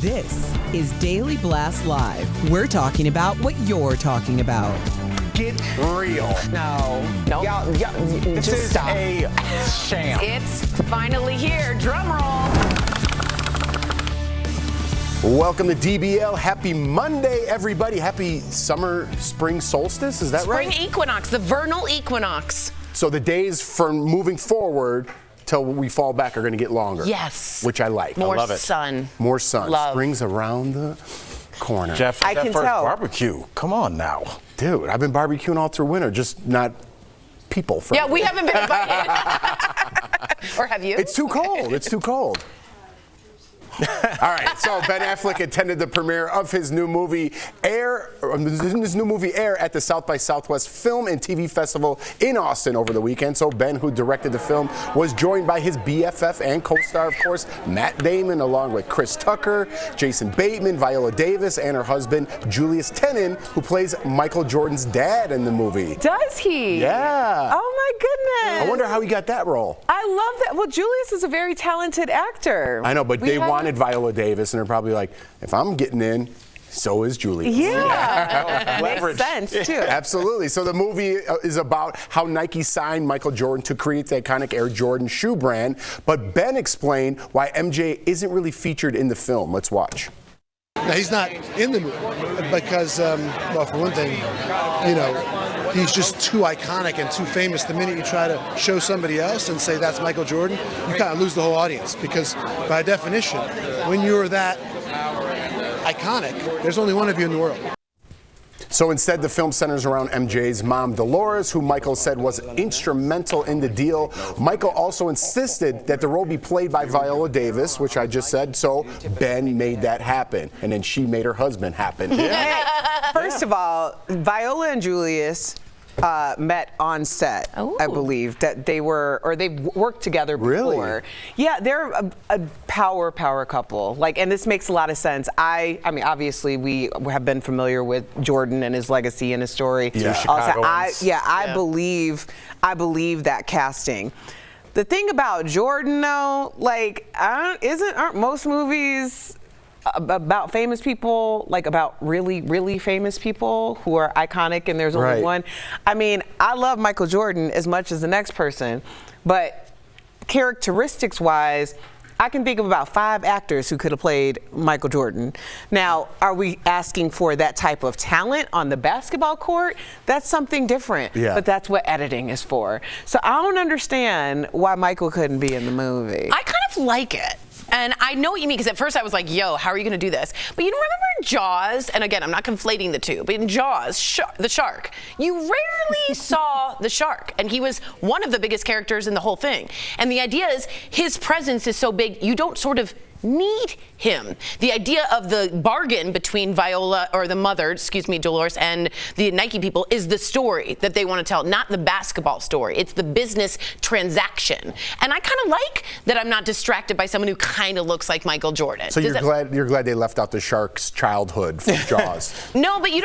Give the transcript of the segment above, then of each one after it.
This is Daily Blast Live. We're talking about what you're talking about. Get real. No. Y'all, this just is stop. a sham. It's finally here. Drum roll. Welcome to DBL. Happy Monday, everybody. Happy summer, spring solstice. Is that right? Spring equinox, the vernal equinox. So the days from moving forward till we fall back are going to get longer. Yes. Which I like. More I love it. sun. More sun. Love. Spring's around the corner. Jeff, I that can first tell. barbecue. Come on now. Dude, I've been barbecuing all through winter, just not people friendly. Yeah, we haven't been invited. Or have you? It's too cold. It's too cold. All right, so Ben Affleck attended the premiere of his new movie Air at the South by Southwest Film and TV Festival in Austin over the weekend. So Ben, who directed the film, was joined by his BFF and co-star, of course, Matt Damon, along with Chris Tucker, Jason Bateman, Viola Davis, and her husband, Julius Tenen, who plays Michael Jordan's dad in the movie. Does he? Yeah. Oh my goodness. I wonder how he got that role. I love that. Well, Julius is a very talented actor. I know, but they wanted Viola Davis, and they're probably like, if I'm getting in, so is Julius. Yeah. Leverage. Makes sense, too. Absolutely. So the movie is about how Nike signed Michael Jordan to create the iconic Air Jordan shoe brand. But Ben explained why MJ isn't really featured in the film. Let's watch. Now, he's not in the movie because, well, for one thing, you know, he's just too iconic and too famous. The minute you try to show somebody else and say that's Michael Jordan, you kind of lose the whole audience because, by definition, when you're that iconic, there's only one of you in the world. So instead, the film centers around MJ's mom, Dolores, who Michael said was instrumental in the deal. Michael also insisted that the role be played by Viola Davis, which I just said, so Ben made that happen. And then she made her husband happen. First of all, Viola and Julius met on set, I believe, that they were, or they've worked together before. Really? Yeah, they're a power couple. Like, and this makes a lot of sense. I mean, obviously, we have been familiar with Jordan and his legacy and his story. Yeah. Also, I believe that casting. The thing about Jordan, though, like, aren't most movies about famous people, like about really, really famous people who are iconic and there's only one? I mean, I love Michael Jordan as much as the next person, but characteristics-wise, I can think of about 5 actors who could have played Michael Jordan. Now, are we asking for that type of talent on the basketball court? That's something different, but that's what editing is for. So I don't understand why Michael couldn't be in the movie. I kind of like it. And I know what you mean, because at first I was like, yo, how are you going to do this? But you know, remember in Jaws, and again, I'm not conflating the two, but in Jaws, the shark, you rarely saw the shark. And he was one of the biggest characters in the whole thing. And the idea is his presence is so big, you don't sort of need him. The idea of the bargain between Viola, or the mother, Dolores, and the Nike people is the story that they want to tell, not the basketball story. It's the business transaction. And I kind of like that I'm not distracted by someone who kind of looks like Michael Jordan. So you're glad they left out the shark's childhood from Jaws. No, but you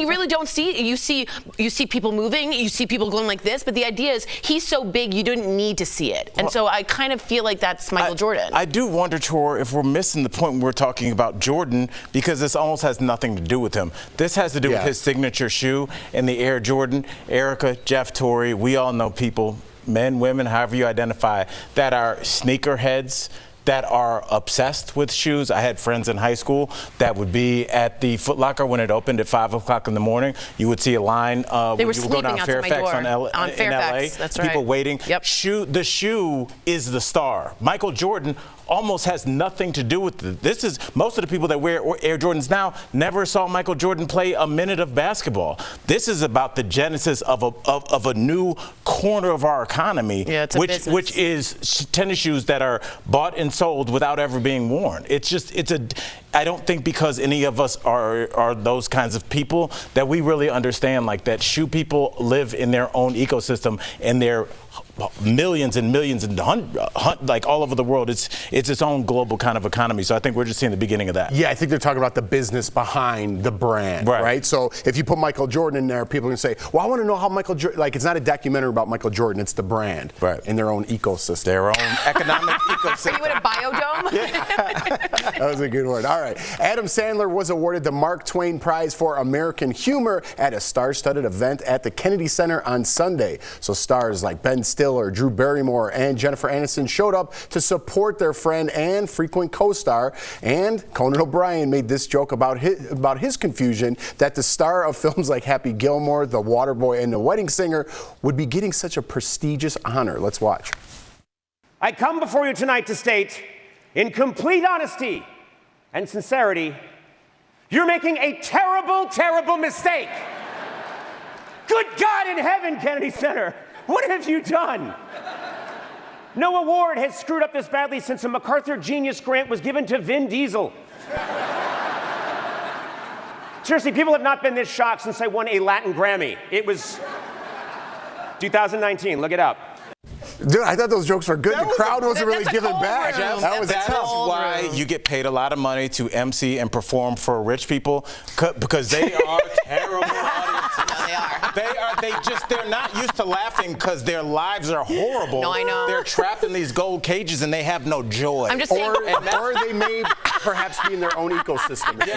really don't see it. You see people moving, you see people going like this, but the idea is he's so big you didn't need to see it. And so I kind of feel like that's Michael Jordan. I do wonder, Tor, if we're missing the point when we're talking about Jordan, because this almost has nothing to do with him. This has to do with his signature shoe and the Air Jordan. Erica, Jeff, Tori, we all know people, men, women, however you identify, that are sneakerheads, that are obsessed with shoes. I had friends in high school that would be at the Foot Locker when it opened at 5 o'clock in the morning. You would see a line. They were you would go down sleeping outside Fairfax my door. on Fairfax, LA. that's right. People waiting. Yep. The shoe is the star. Michael Jordan almost has nothing to do with it. This is, most of the people that wear Air Jordans now never saw Michael Jordan play a minute of basketball. This is about the genesis of a new corner of our economy, which is tennis shoes that are bought and sold without ever being worn. I don't think because any of us are those kinds of people that we really understand like that shoe people live in their own ecosystem and they're millions and millions and like all over the world. It's its own global kind of economy. So I think we're just seeing the beginning of that. Yeah, I think they're talking about the business behind the brand, right? So if you put Michael Jordan in there, people are going to say, well, I want to know how Michael Jordan, like, it's not a documentary about Michael Jordan, it's the brand in their own ecosystem. Their own economic ecosystem. Are you in a biodome? That was a good word. All right. Adam Sandler was awarded the Mark Twain Prize for American Humor at a star-studded event at the Kennedy Center on Sunday. So stars like Ben Stiller, Drew Barrymore, and Jennifer Aniston showed up to support their friend and frequent co-star. And Conan O'Brien made this joke about his confusion that the star of films like Happy Gilmore, The Waterboy, and The Wedding Singer would be getting such a prestigious honor. Let's watch. I come before you tonight to state, in complete honesty and sincerity, you're making a terrible, terrible mistake. Good God in heaven, Kennedy Center, what have you done? No award has screwed up this badly since a MacArthur Genius Grant was given to Vin Diesel. Seriously, people have not been this shocked since I won a Latin Grammy. It was 2019, look it up. Dude, I thought those jokes were good. The crowd wasn't really giving back. That was That's why you get paid a lot of money to MC and perform for rich people, because they are terrible audiences. No, they are. They're not used to laughing because their lives are horrible. No, I know. They're trapped in these gold cages and they have no joy. I'm just saying. Or they may perhaps be in their own ecosystem, if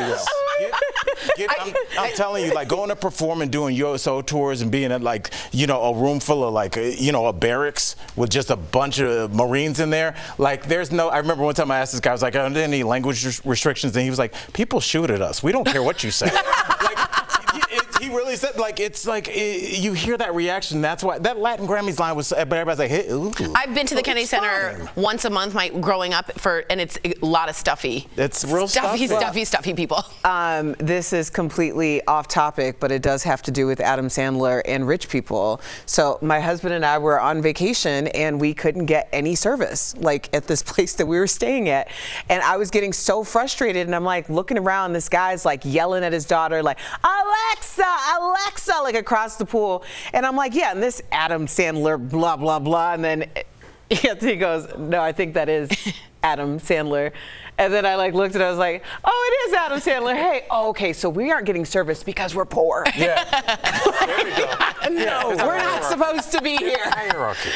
you will. I'm telling you, like, going to perform and doing USO tours and being at, like, you know, a room full of, like, you know, a barracks with just a bunch of Marines in there. Like, there's no, I remember one time I asked this guy, I was like, are there any language restrictions? And he was like, people shoot at us. We don't care what you say. He really said, like, it's like, you hear that reaction. That's why that Latin Grammys line was, but everybody's like, hey, ooh. I've been to the Kennedy Center once a month growing up, and it's a lot of stuffy. It's real stuffy people. This is completely off topic, but it does have to do with Adam Sandler and rich people. So my husband and I were on vacation, and we couldn't get any service, like, at this place that we were staying at. And I was getting so frustrated, and I'm like looking around, this guy's like yelling at his daughter, like, Alexa, like across the pool. And I'm like, yeah, and this Adam Sandler, blah, blah, blah. And then he goes, no, I think that is Adam Sandler. And then I like looked at it, I was like, oh, it is Adam Sandler. Hey, oh, okay, so we aren't getting service because we're poor. Yeah. There we go. No, we're not supposed to be here. Hierarchy.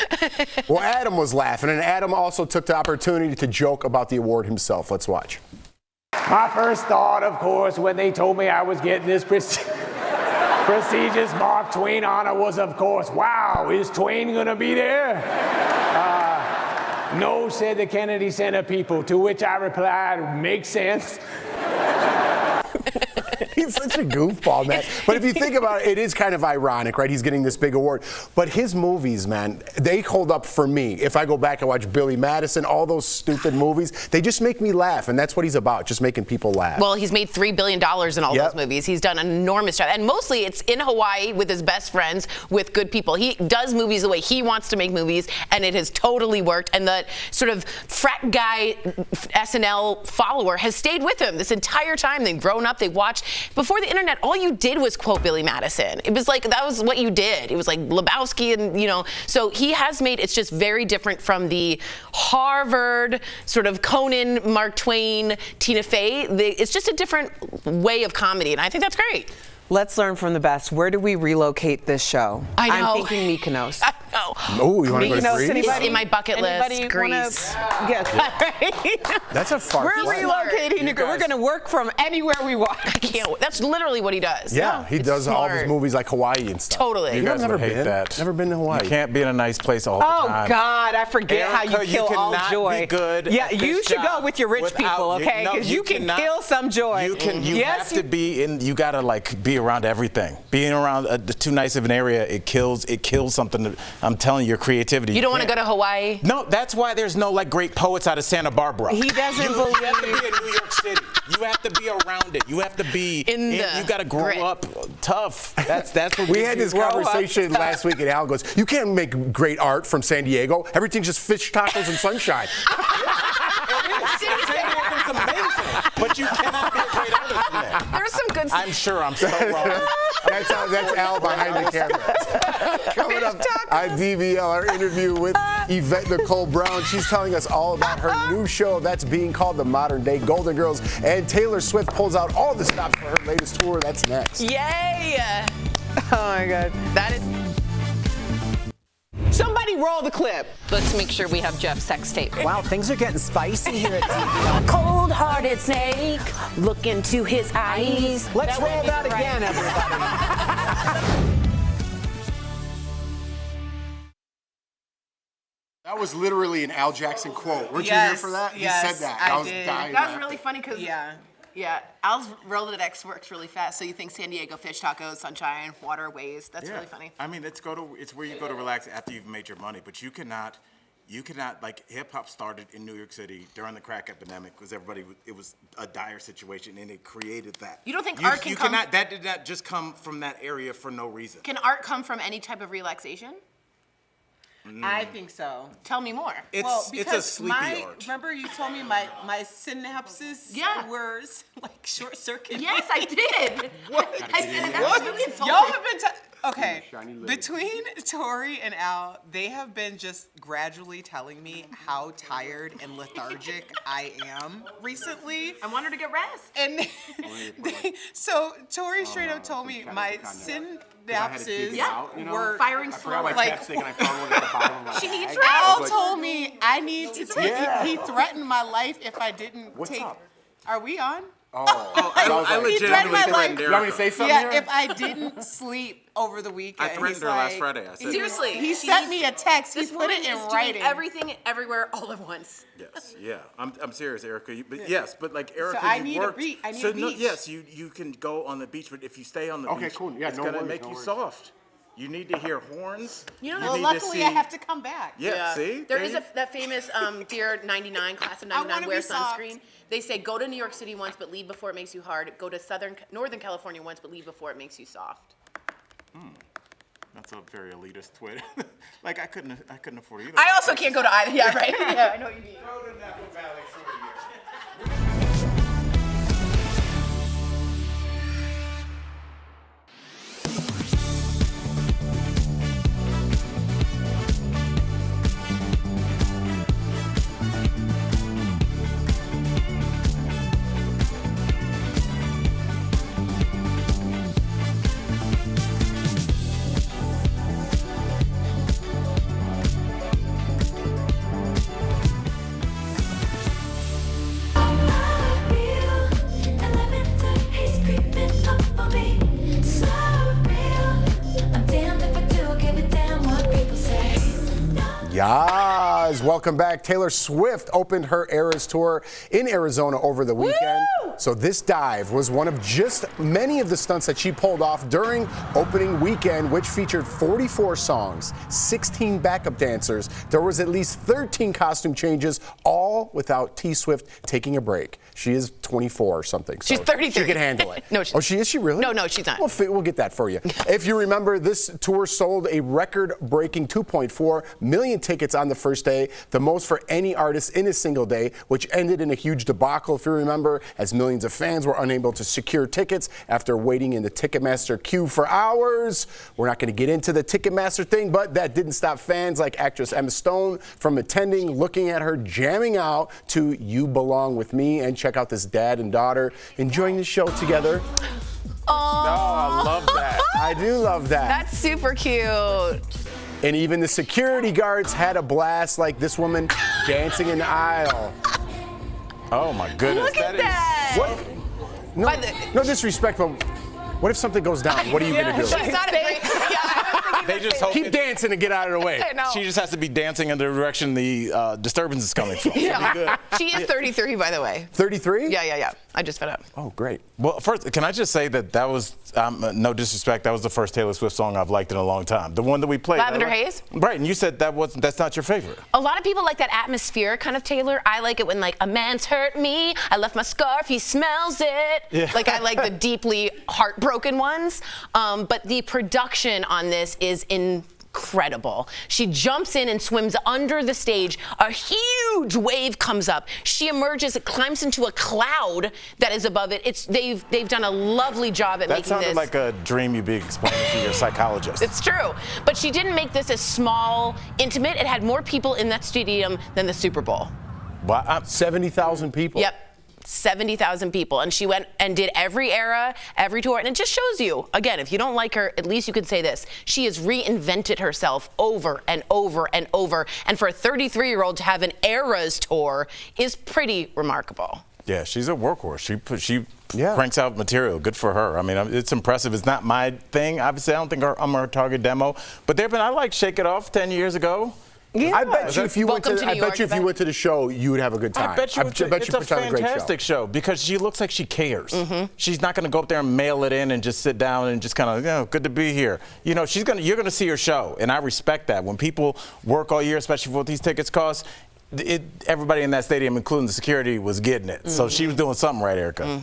Well, Adam was laughing, and Adam also took the opportunity to joke about the award himself. Let's watch. My first thought, of course, when they told me I was getting this prestigious Mark Twain honor was, of course, wow, is Twain gonna be there? No, said the Kennedy Center people, to which I replied, makes sense. He's such a goofball, man. But if you think about it, it is kind of ironic, right? He's getting this big award. But his movies, man, they hold up for me. If I go back and watch Billy Madison, all those stupid movies, they just make me laugh. And that's what he's about, just making people laugh. Well, he's made $3 billion in all those movies. He's done an enormous job. And mostly it's in Hawaii with his best friends, with good people. He does movies the way he wants to make movies, and it has totally worked. And the sort of frat guy SNL follower has stayed with him this entire time. They've grown up, they watched. Before the internet, all you did was quote Billy Madison. It was like, that was what you did. It was like Lebowski and, you know, so he has made, it's just very different from the Harvard sort of Conan, Mark Twain, Tina Fey. It's just a different way of comedy, and I think that's great. Let's learn from the best. Where do we relocate this show? I know. I'm thinking Mykonos. I know. Oh, you want to go to Greece? It's in my bucket list. Greece. Yes. That's a far We're flight. relocating. We're going to work from anywhere we want. I can't. That's literally what he does. Yeah, he does all his movies like Hawaii and stuff. Totally. You guys never would hate been? that. Never been to Hawaii. You can't be in a nice place all the time. Oh, God, I forget how you kill all joy. Be good yeah, at you this should job go with your rich people, okay? Because you can kill some joy. You have to be in. You got to like be around everything. Being around too nice of an area, it kills something. I'm telling you, your creativity. You don't want to go to Hawaii? No, that's why there's no like great poets out of Santa Barbara. He doesn't believe. You have to be in New York City. You have to be around it. You have to be in you got to grow up tough. That's what we had this conversation last week, and Al goes, "You can't make great art from San Diego. Everything's just fish tacos and sunshine." San Diego's amazing, but you cannot be a great artist from there. There's some good. I'm sure I'm so wrong. That's Al behind the camera. Coming up on DBL, our interview with Yvette Nicole Brown. She's telling us all about her new show that's being called The Modern Day Golden Girls. And Taylor Swift pulls out all the stops for her latest tour. That's next. Yay! Oh my God. That is. Somebody roll the clip. Let's make sure we have Jeff's sex tape. Wow, things are getting spicy here at DBL. Cold-hearted snake, look into his eyes. Let's roll that again, everybody. That was literally an Al Jackson quote. Weren't you here for that? Yes, he said that. I was did. dying That was laughing. really funny because Al's Rolodex works really fast. So you think San Diego fish tacos, sunshine, water, waves. That's really funny. I mean, it's where you go to relax after you've made your money, but you cannot like hip hop started in New York City during the crack epidemic because it was a dire situation and it created that. You don't think art can come? That did not just come from that area for no reason. Can art come from any type of relaxation? I think so. Tell me more. Well, It's a sleepy art. Remember you told me my synapses were like short circuit. Yes, I did. What? I said that's really insulting. Y'all have been okay. Between Tori and Al, they have been just gradually telling me how tired and lethargic I am recently. I want her to get rest. And so Tori straight up told me my synapses were firing slowly. Like, she needs rest. Al told me I need to take. He threatened my life if I didn't take. Are we on? I legitimately threatened You want me to say something here? If I didn't sleep over the weekend. I threatened her last Friday. I said, seriously, he sent me a text. He This put it woman in is writing. doing everything, everywhere, all at once. Yes, yeah. I'm serious, Erica. But yes, but like Erica, So I you need worked. a beach. I need so a beach. yes, you can go on the beach, but if you stay on the beach, it's gonna make you soft. You need to hear horns. Well, luckily I have to come back. Yeah. See, There is that famous Dear 99, class of 99, wear sunscreen. Soft. They say go to New York City once, but leave before it makes you hard. Go to Northern California once, but leave before it makes you soft. That's a very elitist twit. Like I couldn't afford either. I also can't go to either. Yeah, right. Yeah, I know what you mean. Go to Napa Valley for a year. Yes, welcome back. Taylor Swift opened her Eras Tour in Arizona over the weekend. Woo! So this dive was one of just many of the stunts that she pulled off during opening weekend, which featured 44 songs, 16 backup dancers. There was at least 13 costume changes, all without T Swift taking a break. She is 24 or something. So she's 33. She can handle it. No, is she really? No, she's not. We'll get that for you. If you remember, this tour sold a record-breaking 2.4 million tickets on the first day, the most for any artist in a single day, which ended in a huge debacle, if you remember, as millions of fans were unable to secure tickets after waiting in the Ticketmaster queue for hours. We're not going to get into the Ticketmaster thing, but that didn't stop fans like actress Emma Stone from attending, looking at her jamming out to You Belong With Me. And check out this dad and daughter enjoying the show together. Oh, I love that. I do love that. That's super cute. And even the security guards had a blast, like this woman dancing in the aisle. Oh my goodness. Look at that. What? No disrespect, but what if something goes down? What are you going to do? She's not a great. They just hope Keep dancing and get out of the way. She just has to be dancing in the direction the disturbance is coming from. Yeah. She is 33, by the way. 33? Yeah. I just fed up. Oh, great. Well, first, can I just say that was, no disrespect, that was the first Taylor Swift song I've liked in a long time. The one that we played. Lavender Haze? Right, and you said that's not your favorite. A lot of people like that atmospheric kind of Taylor. I like it when, like, a man's hurt me, I left my scarf, he smells it. Yeah. Like, I like the deeply heartbroken ones. But the production on this is incredible. incredible. She jumps in and swims under the stage. A huge wave comes up. She emerges, it climbs into a cloud that is above it. They've done a lovely job at making this. That sounded like a dream you'd be explaining to your psychologist. It's true. But she didn't make this a small, intimate. It had more people in that stadium than the Super Bowl. Wow. 70,000 people. Yep. 70,000 people. And she went and did every era, every tour. And it just shows you, again, if you don't like her, at least you can say this. She has reinvented herself over and over and over. And for a 33-year-old to have an Eras tour is pretty remarkable. Yeah, she's a workhorse. She cranks out material. Good for her. I mean, it's impressive. It's not my thing. Obviously, I don't think I'm her target demo. But I like Shake It Off 10 years ago. Yeah. I bet you if you went to the show, you would have a good time. I bet you it's a fantastic show because she looks like she cares. She's not going to go up there and mail it in and just sit down and just kind of, good to be here. You know, you're going to see her show, and I respect that. When people work all year, especially for what these tickets cost, everybody in that stadium, including the security, was getting it. So she was doing something right, Erica.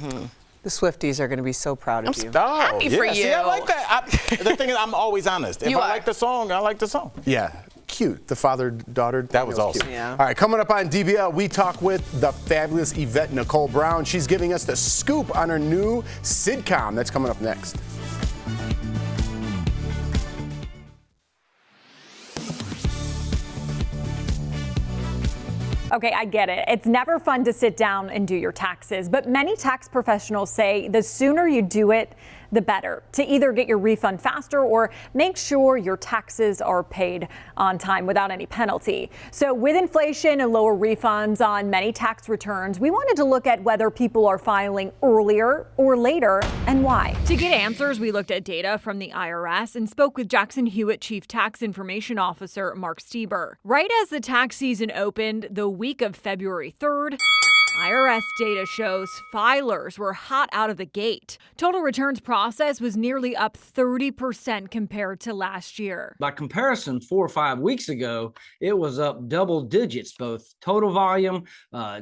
The Swifties are going to be so proud of you. Happy for you. See, I like that. The thing is, I'm always honest. If I like the song, I like the song. Yeah. Cute. The father-daughter. That was awesome. Yeah. All right, coming up on DBL, we talk with the fabulous Yvette Brown. She's giving us the scoop on her new sitcom. That's coming up next. Okay, I get it. It's never fun to sit down and do your taxes, but many tax professionals say the sooner you do it, the better, to either get your refund faster or make sure your taxes are paid on time without any penalty. So with inflation and lower refunds on many tax returns, we wanted to look at whether people are filing earlier or later and why. To get answers, we looked at data from the IRS and spoke with Jackson Hewitt Chief Tax Information Officer Mark Stieber. Right as the tax season opened, the week of February 3rd, IRS data shows filers were hot out of the gate. Total returns process was nearly up 30% compared to last year. By comparison, 4 or 5 weeks ago, it was up double digits, both total volume,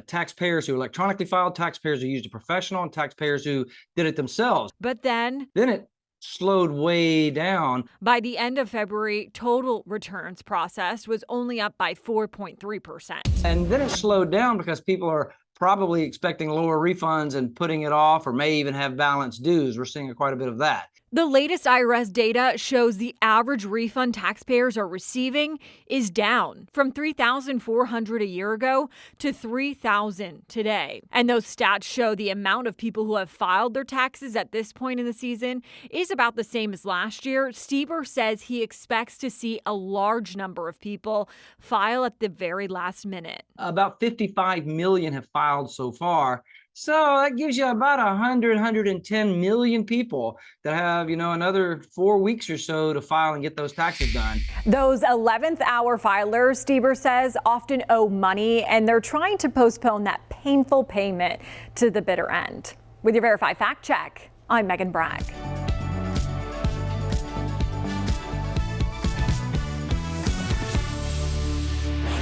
taxpayers who electronically filed, taxpayers who used a professional, and taxpayers who did it themselves. But then it slowed way down. By the end of February, total returns processed was only up by 4.3%. And then it slowed down because people are probably expecting lower refunds and putting it off, or may even have balance dues. We're seeing quite a bit of that. The latest IRS data shows the average refund taxpayers are receiving is down from $3,400 a year ago to $3,000 today. And those stats show the amount of people who have filed their taxes at this point in the season is about the same as last year. Stieber says he expects to see a large number of people file at the very last minute. About 55 million have filed so far. So that gives you about 110 million people that have, another 4 weeks or so to file and get those taxes done. Those 11th hour filers, Stieber says, often owe money, and they're trying to postpone that painful payment to the bitter end. With your Verify Fact Check, I'm Megan Bragg.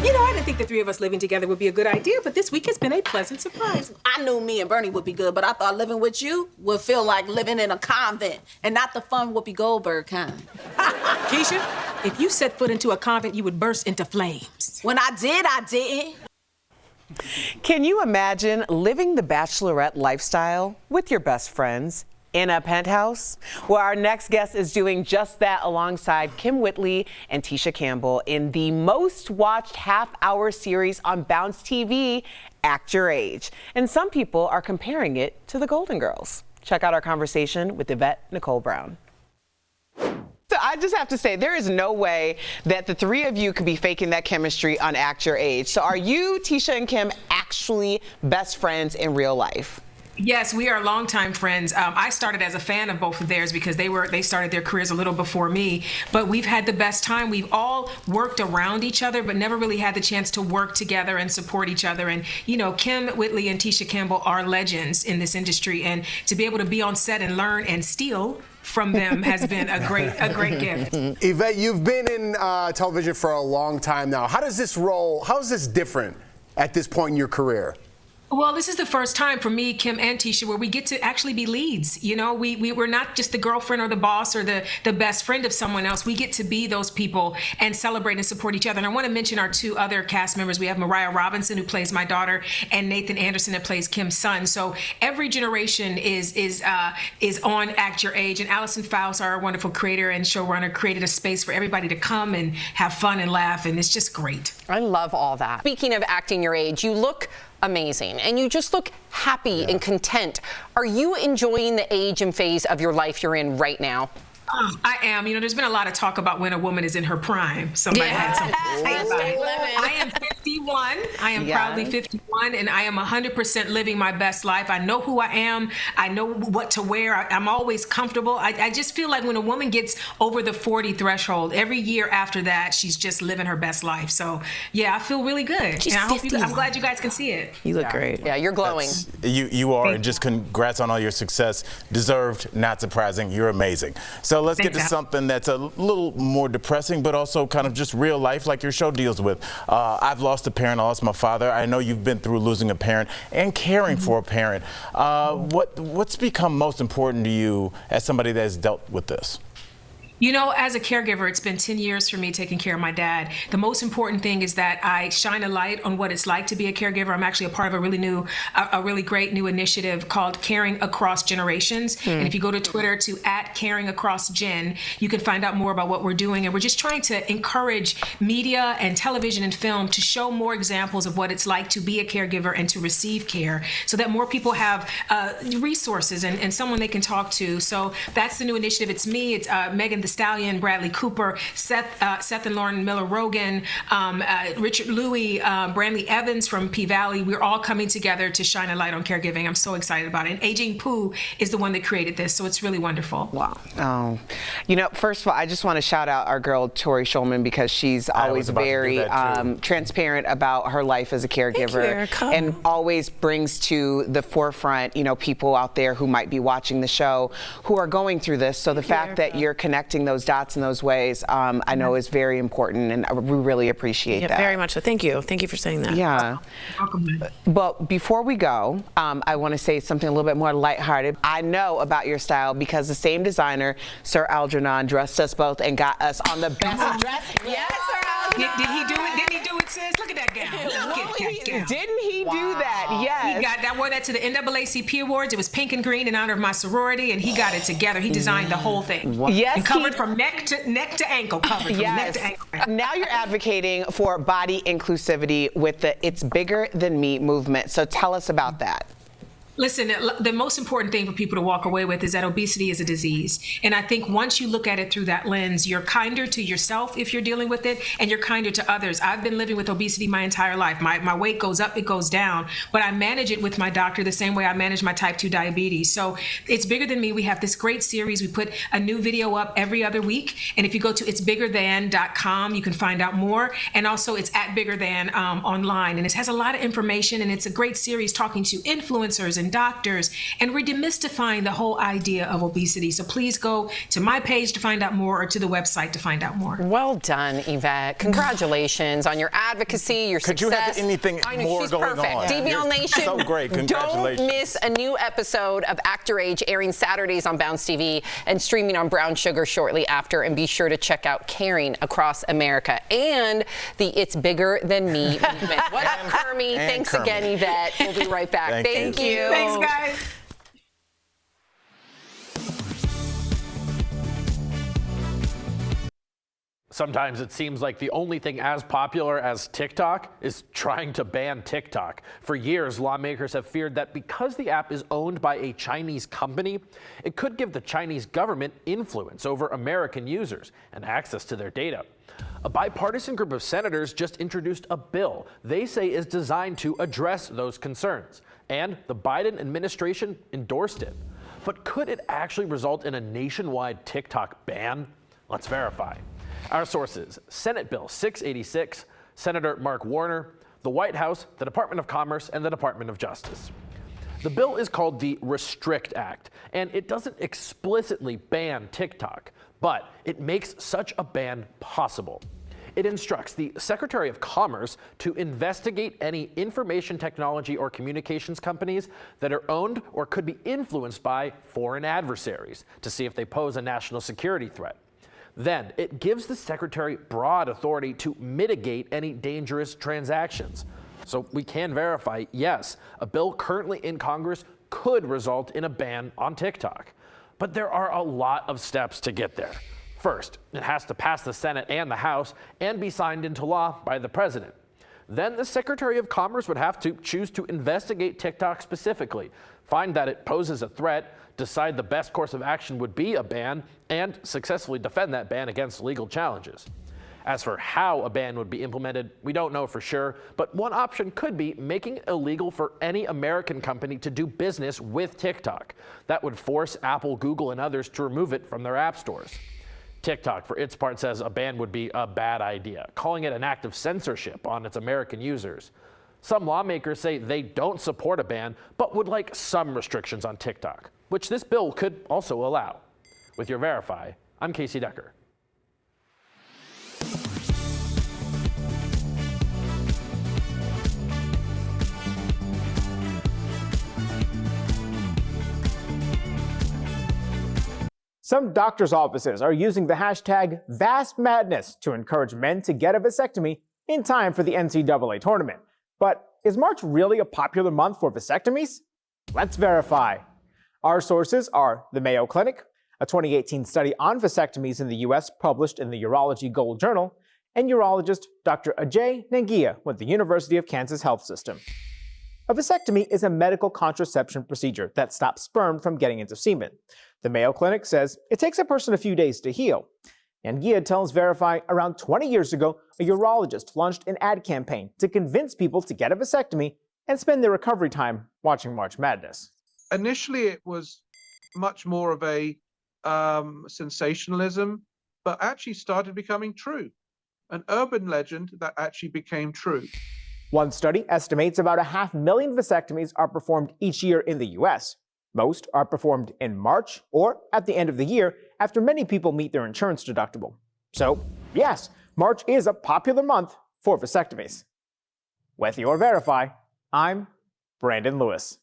I didn't think the three of us living together would be a good idea, but this week has been a pleasant surprise. I knew me and Bernie would be good, but I thought living with you would feel like living in a convent and not the fun Whoopi Goldberg kind. Keisha, if you set foot into a convent, you would burst into flames. When I didn't. Can you imagine living the bachelorette lifestyle with your best friends in a penthouse? Well, our next guest is doing just that alongside Kim Whitley and Tisha Campbell in the most watched half-hour series on Bounce TV, Act Your Age. And some people are comparing it to the Golden Girls. Check out our conversation with Yvette Brown. So I just have to say, there is no way that the three of you could be faking that chemistry on Act Your Age. So are you, Tisha and Kim, actually best friends in real life? Yes, we are longtime friends. I started as a fan of both of theirs because they started their careers a little before me. But we've had the best time. We've all worked around each other, but never really had the chance to work together and support each other. And Kim Whitley and Tisha Campbell are legends in this industry, and to be able to be on set and learn and steal from them has been a great gift. Yvette, you've been in television for a long time now. How is this different at this point in your career? Well, this is the first time for me, Kim and Tisha, where we get to actually be leads. You know, we're not just the girlfriend or the boss or the best friend of someone else. We get to be those people and celebrate and support each other. And I want to mention our two other cast members. We have Mariah Robinson, who plays my daughter, and Nathan Anderson, that plays Kim's son. So every generation is on Act Your Age. And Allison Faust, our wonderful creator and showrunner, created a space for everybody to come and have fun and laugh. And it's just great. I love all that. Speaking of acting your age, you look amazing and you just look happy and content. Are you enjoying the age and phase of your life you're in right now? I am. You know, there's been a lot of talk about when a woman is in her prime. Somebody had something to say about it. I am 51. I am proudly 51, and I am 100% living my best life. I know who I am. I know what to wear. I'm always comfortable. I just feel like when a woman gets over the 40 threshold, every year after that, she's just living her best life. So, yeah, I feel really good. She's and I'm 51. glad you guys can see it. You look great. Yeah, you're glowing. You are, and just congrats on all your success. Deserved, not surprising. You're amazing. So let's get to something that's a little more depressing, but also kind of just real life, like your show deals with. I've lost a parent. I lost my father. I know you've been through losing a parent and caring for a parent. What's become most important to you as somebody that has dealt with this? You know, as a caregiver, it's been 10 years for me taking care of my dad. The most important thing is that I shine a light on what it's like to be a caregiver. I'm actually a part of a really great new initiative called Caring Across Generations. And if you go to Twitter to @CaringAcrossGen, you can find out more about what we're doing. And we're just trying to encourage media and television and film to show more examples of what it's like to be a caregiver and to receive care, so that more people have resources and someone they can talk to. So that's the new initiative. It's me, it's Megan Thee Stallion, Bradley Cooper, Seth and Lauren Miller-Rogan, Richard Louie, Brantley Evans from P-Valley. We're all coming together to shine a light on caregiving. I'm so excited about it. And Aging Pooh is the one that created this, so it's really wonderful. Wow. Oh, you know, first of all, I just want to shout out our girl Tori Shulman, because she's always very transparent about her life as a caregiver, and always brings to the forefront, you know, people out there who might be watching the show who are going through this. So the fact that you're connecting those dots in those ways, I know is very important, and we really appreciate that. Very much so. Thank you. Thank you for saying that. Yeah. But before we go, I want to say something a little bit more lighthearted. I know about your style because the same designer, Sir Algernon, dressed us both and got us on the best dress. Yes, Sir Algernon. Did he do it? Didn't he do it, sis? Look at that gown. Didn't he do that? Yes. He got that. Wore that to the NAACP Awards. It was pink and green in honor of my sorority, and he got it together. He designed the whole thing. Yes, and covered from neck to ankle. Covered from neck to ankle. Now you're advocating for body inclusivity with the It's Bigger Than Me movement. So tell us about that. Listen, the most important thing for people to walk away with is that obesity is a disease. And I think once you look at it through that lens, you're kinder to yourself if you're dealing with it, and you're kinder to others. I've been living with obesity my entire life. My weight goes up, it goes down, but I manage it with my doctor the same way I manage my type 2 diabetes. So It's Bigger Than Me. We have this great series. We put a new video up every other week. And if you go to itsbiggerthan.com, you can find out more. And also it's @biggerthan online. And it has a lot of information, and it's a great series talking to influencers and doctors, and we're demystifying the whole idea of obesity. So please go to my page to find out more, or to the website to find out more. Well done, Yvette. Congratulations on your advocacy, your success. Could you have anything more going on? DBL Nation, so great. Congratulations. Don't miss a new episode of Act Your Age, airing Saturdays on Bounce TV and streaming on Brown Sugar shortly after. And be sure to check out Caring Across America and the It's Bigger Than Me movement. What up, Kermie? Thanks again, Yvette. We'll be right back. Thank you. Thanks, guys. Sometimes it seems like the only thing as popular as TikTok is trying to ban TikTok. For years, lawmakers have feared that because the app is owned by a Chinese company, it could give the Chinese government influence over American users and access to their data. A bipartisan group of senators just introduced a bill they say is designed to address those concerns, and the Biden administration endorsed it. But could it actually result in a nationwide TikTok ban? Let's verify. Our sources: Senate Bill 686, Senator Mark Warner, the White House, the Department of Commerce, and the Department of Justice. The bill is called the Restrict Act, and it doesn't explicitly ban TikTok, but it makes such a ban possible. It instructs the Secretary of Commerce to investigate any information technology or communications companies that are owned or could be influenced by foreign adversaries to see if they pose a national security threat. Then it gives the Secretary broad authority to mitigate any dangerous transactions. So we can verify, yes, a bill currently in Congress could result in a ban on TikTok. But there are a lot of steps to get there. First, it has to pass the Senate and the House and be signed into law by the president. Then the Secretary of Commerce would have to choose to investigate TikTok specifically, find that it poses a threat, decide the best course of action would be a ban, and successfully defend that ban against legal challenges. As for how a ban would be implemented, we don't know for sure, but one option could be making it illegal for any American company to do business with TikTok. That would force Apple, Google, and others to remove it from their app stores. TikTok, for its part, says a ban would be a bad idea, calling it an act of censorship on its American users. Some lawmakers say they don't support a ban, but would like some restrictions on TikTok, which this bill could also allow. With your Verify, I'm Casey Decker. Some doctors' offices are using the hashtag #VasMadness to encourage men to get a vasectomy in time for the NCAA tournament. But is March really a popular month for vasectomies? Let's verify. Our sources are the Mayo Clinic, a 2018 study on vasectomies in the U.S. published in the Urology Gold Journal, and urologist Dr. Ajay Nangia with the University of Kansas Health System. A vasectomy is a medical contraception procedure that stops sperm from getting into semen. The Mayo Clinic says it takes a person a few days to heal. Nangia tells Verify around 20 years ago, a urologist launched an ad campaign to convince people to get a vasectomy and spend their recovery time watching March Madness. Initially, it was much more of a sensationalism, but actually started becoming true. An urban legend that actually became true. One study estimates about 500,000 vasectomies are performed each year in the U.S. Most are performed in March or at the end of the year after many people meet their insurance deductible. So, yes, March is a popular month for vasectomies. With your Verify, I'm Brandon Lewis.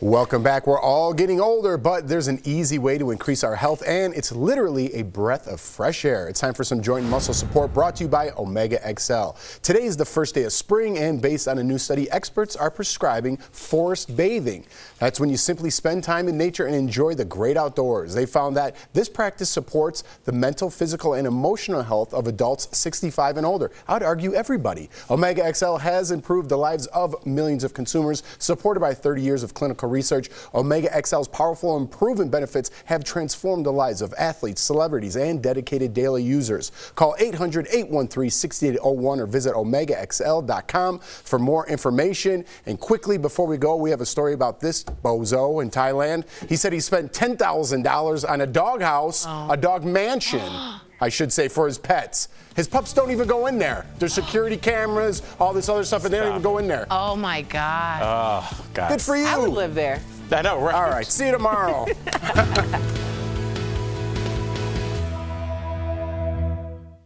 Welcome back. We're all getting older, but there's an easy way to increase our health, and it's literally a breath of fresh air. It's time for some joint and muscle support brought to you by Omega XL. Today is the first day of spring, and based on a new study, experts are prescribing forest bathing. That's when you simply spend time in nature and enjoy the great outdoors. They found that this practice supports the mental, physical, and emotional health of adults 65 and older. I'd argue everybody. Omega XL has improved the lives of millions of consumers, supported by 30 years of clinical research. Omega XL's powerful and proven benefits have transformed the lives of athletes, celebrities, and dedicated daily users. Call 800-813-6801 or visit omegaxl.com for more information. And quickly, before we go, we have a story about this bozo in Thailand. He said he spent $10,000 on a doghouse, a dog mansion, I should say, for his pets. His pups don't even go in there. There's security cameras, all this other stuff, and they don't even go in there. Oh my God. Oh, God. Good for you. I would live there. I know, right? All right, see you tomorrow.